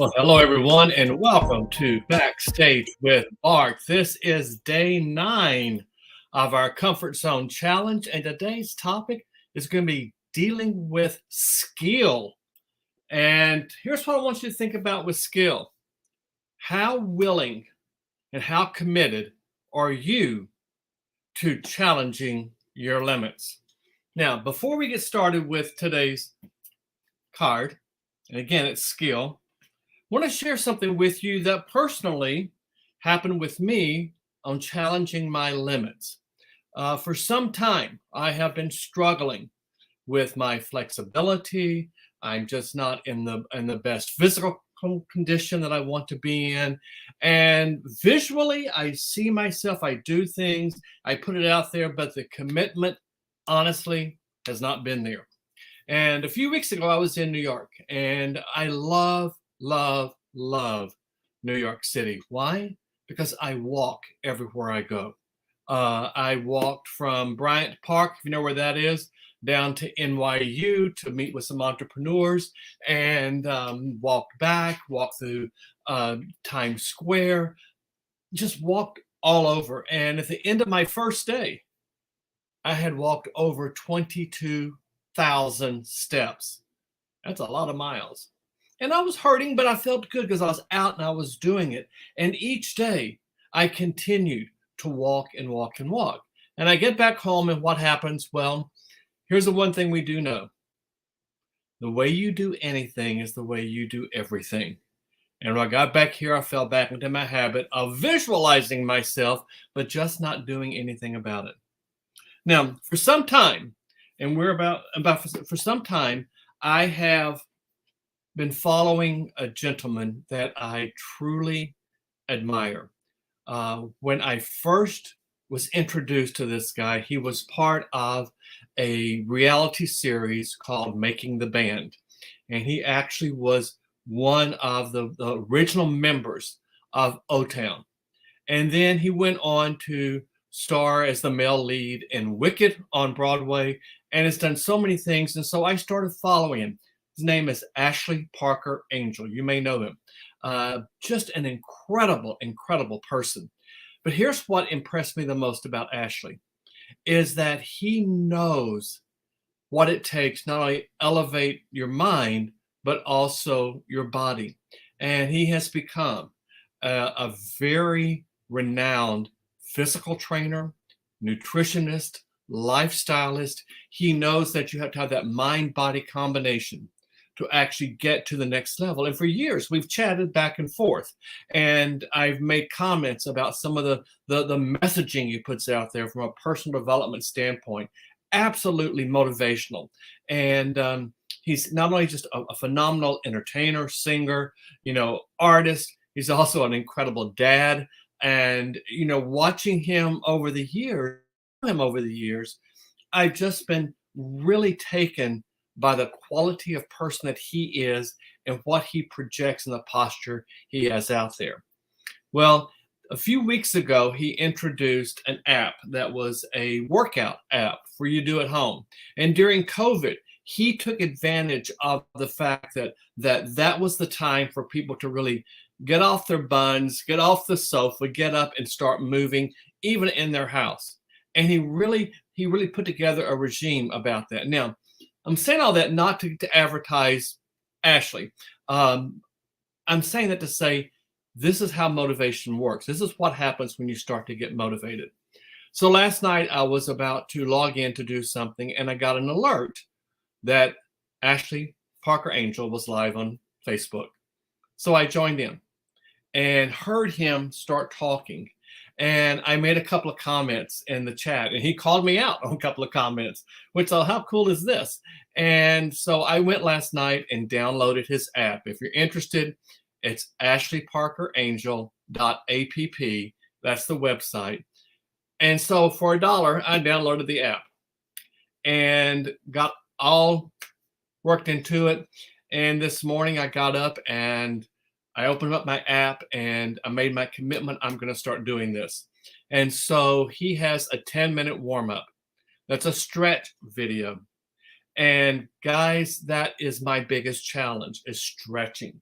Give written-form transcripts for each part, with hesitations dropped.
Well, hello everyone, and welcome to Backstage with Bart. This is day 9 of our Comfort Zone Challenge, and today's topic is going to be dealing with skill. And here's what I want you to think about with skill. How willing and how committed are you to challenging your limits? Now, before we get started with today's card, and again, it's skill, I want to share something with you that personally happened with me on challenging my limits. For some time, I have been struggling with my flexibility. I'm just not in the best physical condition that I want to be in. And visually, I see myself, I do things, I put it out there, but the commitment, honestly, has not been there. And a few weeks ago, I was in New York, and I love New York City. Why? Because I walk everywhere I go. I walked from Bryant Park, if you know where that is, down to NYU to meet with some entrepreneurs, and walked back, walked through Times Square, just walked all over. And at the end of my first day, I had walked over 22,000 steps. That's a lot of miles. And I was hurting, but I felt good because I was out and I was doing it. And each day I continued to walk and walk and walk. And I get back home, and what happens? Well, here's the one thing we do know. The way you do anything is the way you do everything. And when I got back here, I fell back into my habit of visualizing myself, but just not doing anything about it. Now, for some time, and we're about for some time, I have been following a gentleman that I truly admire. When I first was introduced to this guy, he was part of a reality series called Making the Band. And he actually was one of the original members of O-Town. And then he went on to star as the male lead in Wicked on Broadway, and has done so many things. And so I started following him. His name is Ashley Parker Angel. You may know him. Just an incredible person. But here's what impressed me the most about Ashley is that he knows what it takes not only elevate your mind, but also your body. And he has become a very renowned physical trainer, nutritionist, lifestylist. He knows that you have to have that mind-body combination to actually get to the next level. And for years, we've chatted back and forth. And I've made comments about some of the messaging he puts out there from a personal development standpoint. Absolutely motivational. And he's not only just a phenomenal entertainer, singer, artist, he's also an incredible dad. And, watching him over the years, I've just been really taken by the quality of person that he is and what he projects and the posture he has out there. Well, a few weeks ago, he introduced an app that was a workout app for you to do at home. And during COVID, he took advantage of the fact that was the time for people to really get off their buns, get off the sofa, get up and start moving, even in their house. And he really put together a regime about that. Now, I'm saying all that not to advertise Ashley. I'm saying that to say this is how motivation works. This is what happens when you start to get motivated. So last night I was about to log in to do something, and I got an alert that Ashley Parker Angel was live on Facebook. So I joined in and heard him start talking. And I made a couple of comments in the chat, and he called me out on a couple of comments, which, how cool is this? And so I went last night and downloaded his app. If you're interested, it's ashleyparkerangel.app. That's the website. And so for $1, I downloaded the app and got all worked into it. And this morning I got up and I opened up my app and I made my commitment. I'm going to start doing this. And so he has a 10-minute warm-up. That's a stretch video. And guys, that is my biggest challenge, is stretching.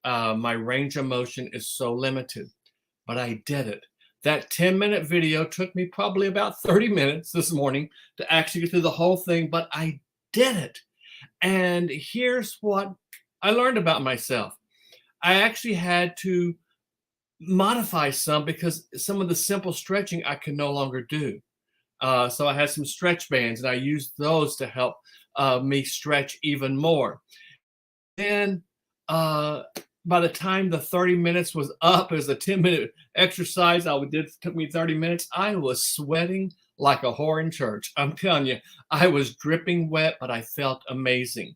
My range of motion is so limited, but I did it. That 10-minute video took me probably about 30 minutes this morning to actually get through the whole thing, but I did it. And here's what I learned about myself. I actually had to modify some because some of the simple stretching I could no longer do. So I had some stretch bands and I used those to help me stretch even more. Then uh, by the time the 30 minutes was up, as a 10-minute exercise I did took me 30 minutes, I was sweating like a whore in church. I'm telling you, I was dripping wet, but I felt amazing.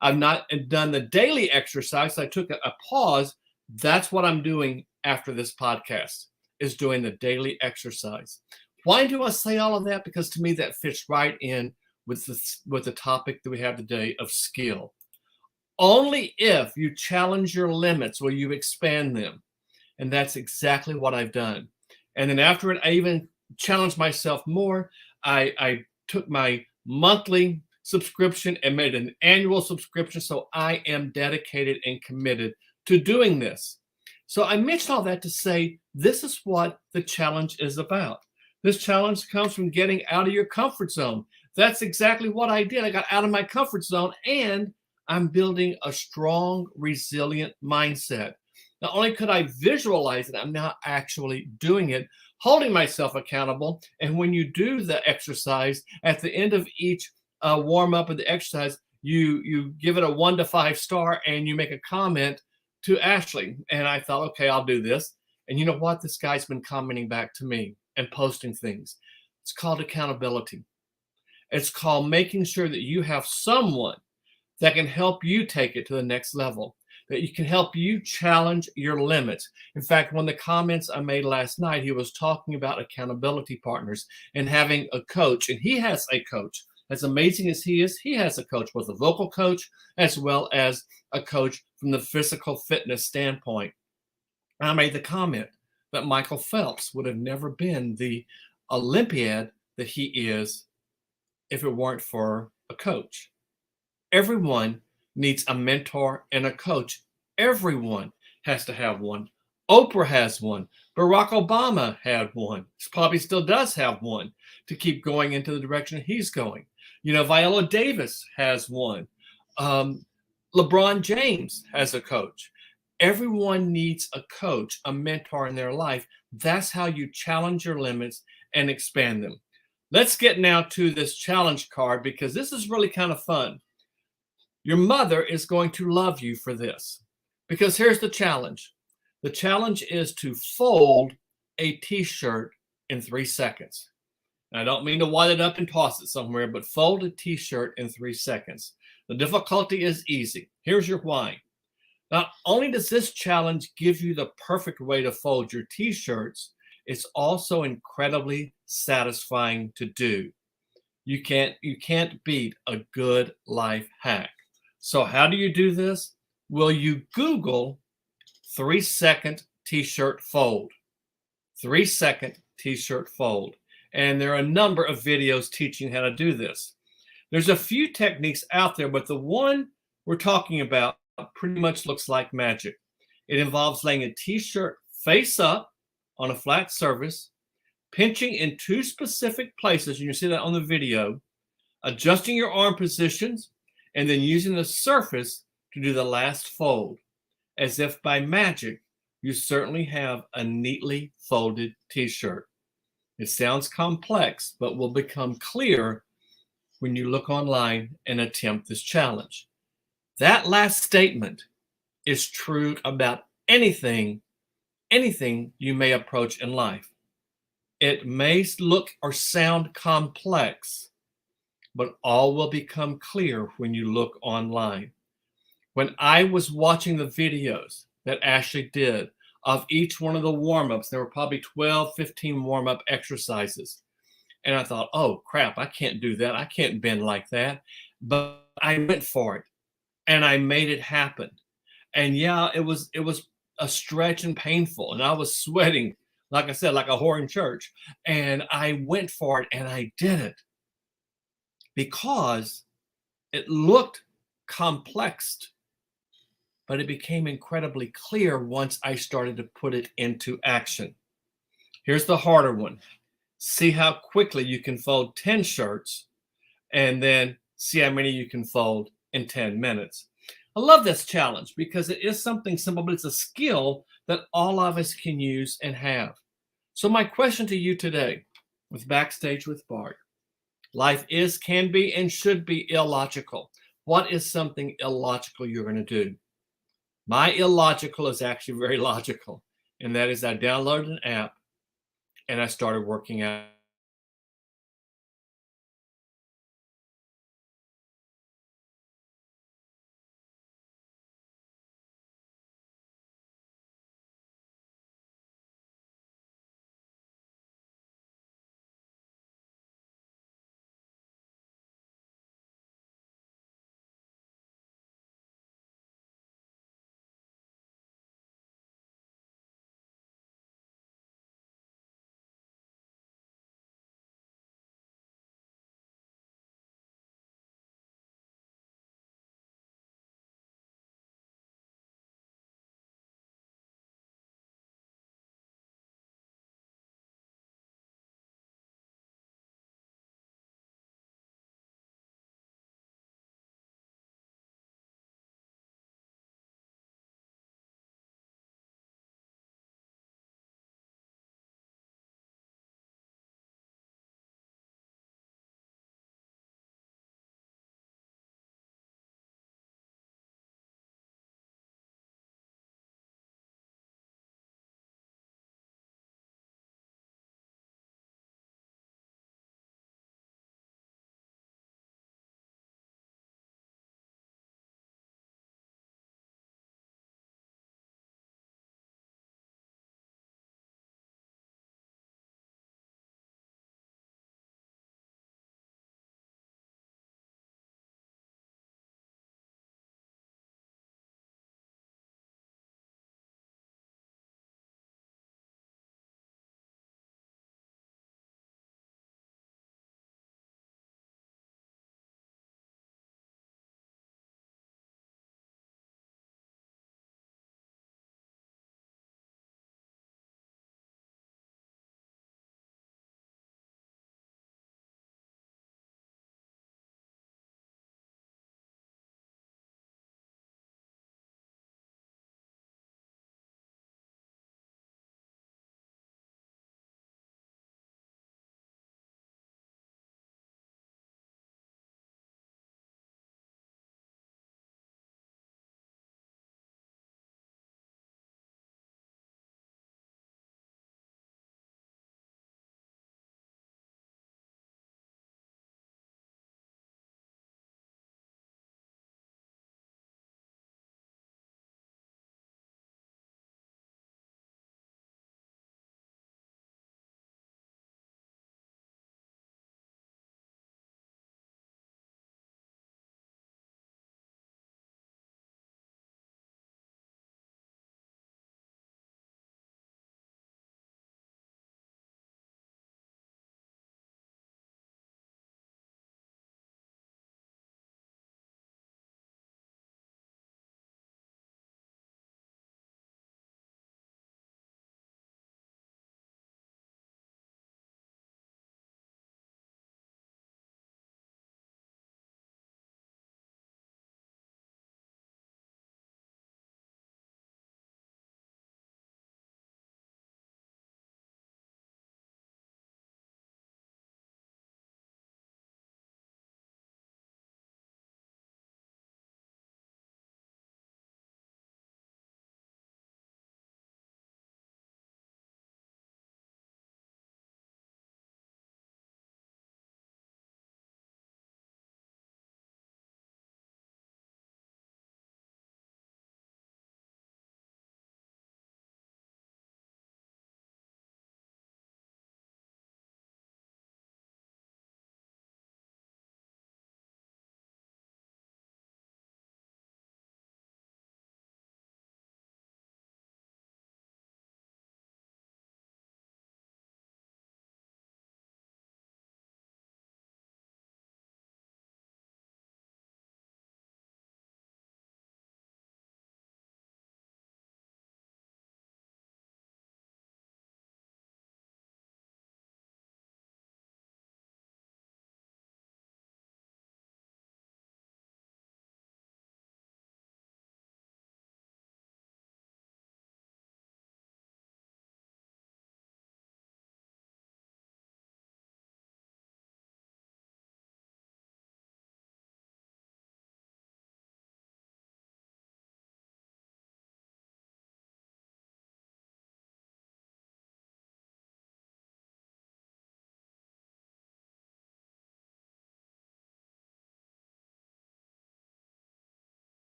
I've not done the daily exercise. I took a pause. That's what I'm doing after this podcast, is doing the daily exercise. Why do I say all of that? Because to me, that fits right in with the topic that we have today of skill. Only if you challenge your limits will you expand them. And that's exactly what I've done. And then after it, I even challenged myself more. I took my monthly subscription and made an annual subscription. So I am dedicated and committed to doing this. So I mentioned all that to say this is what the challenge is about. This challenge comes from getting out of your comfort zone. That's exactly what I did. I got out of my comfort zone and I'm building a strong, resilient mindset. Not only could I visualize it, I'm now actually doing it, holding myself accountable. And when you do the exercise, at the end of each warm up of the exercise, you give it a 1 to 5 star and you make a comment to Ashley. And I thought, okay, I'll do this. And you know what? This guy's been commenting back to me and posting things. It's called accountability. It's called making sure that you have someone that can help you take it to the next level, that you can help you challenge your limits. In fact, one of the comments I made last night, he was talking about accountability partners and having a coach. And he has a coach. As amazing as he is, he has a coach, both a vocal coach as well as a coach from the physical fitness standpoint. And I made the comment that Michael Phelps would have never been the Olympiad that he is if it weren't for a coach. Everyone needs a mentor and a coach. Everyone has to have one. Oprah has one. Barack Obama had one. He probably still does have one to keep going into the direction he's going. You know, Viola Davis has one. LeBron James has a coach. Everyone needs a coach, a mentor in their life. That's how you challenge your limits and expand them. Let's get now to this challenge card because this is really kind of fun. Your mother is going to love you for this because here's the challenge. The challenge is to fold a t-shirt in 3 seconds. And I don't mean to wad it up and toss it somewhere, but fold a t-shirt in 3 seconds. The difficulty is easy. Here's your why. Not only does this challenge give you the perfect way to fold your t-shirts, it's also incredibly satisfying to do. You can't beat a good life hack. So how do you do this? Well, you Google 3-second t-shirt fold. 3-second t-shirt fold. And there are a number of videos teaching how to do this. There's a few techniques out there, but the one we're talking about pretty much looks like magic. It involves laying a t-shirt face up on a flat surface, pinching in 2 specific places, and you see that on the video, adjusting your arm positions, and then using the surface to do the last fold. As if by magic, you certainly have a neatly folded t-shirt. It sounds complex, but will become clear when you look online and attempt this challenge. That last statement is true about anything you may approach in life. It may look or sound complex, but all will become clear when you look online. When I was watching the videos that Ashley did of each one of the warm-ups, there were probably 12, 15 warm-up exercises. And I thought, oh crap, I can't do that. I can't bend like that. But I went for it and I made it happen. And yeah, it was a stretch and painful. And I was sweating, like I said, like a whore in church. And I went for it and I did it because it looked complex. but it became incredibly clear once I started to put it into action. Here's the harder one. See how quickly you can fold 10 shirts and then see how many you can fold in 10 minutes. I love this challenge because it is something simple, but it's a skill that all of us can use and have. So my question to you today with Backstage with Bart, life is, can be, and should be illogical. What is something illogical you're going to do? My illogical is actually very logical, and that is I downloaded an app and I started working out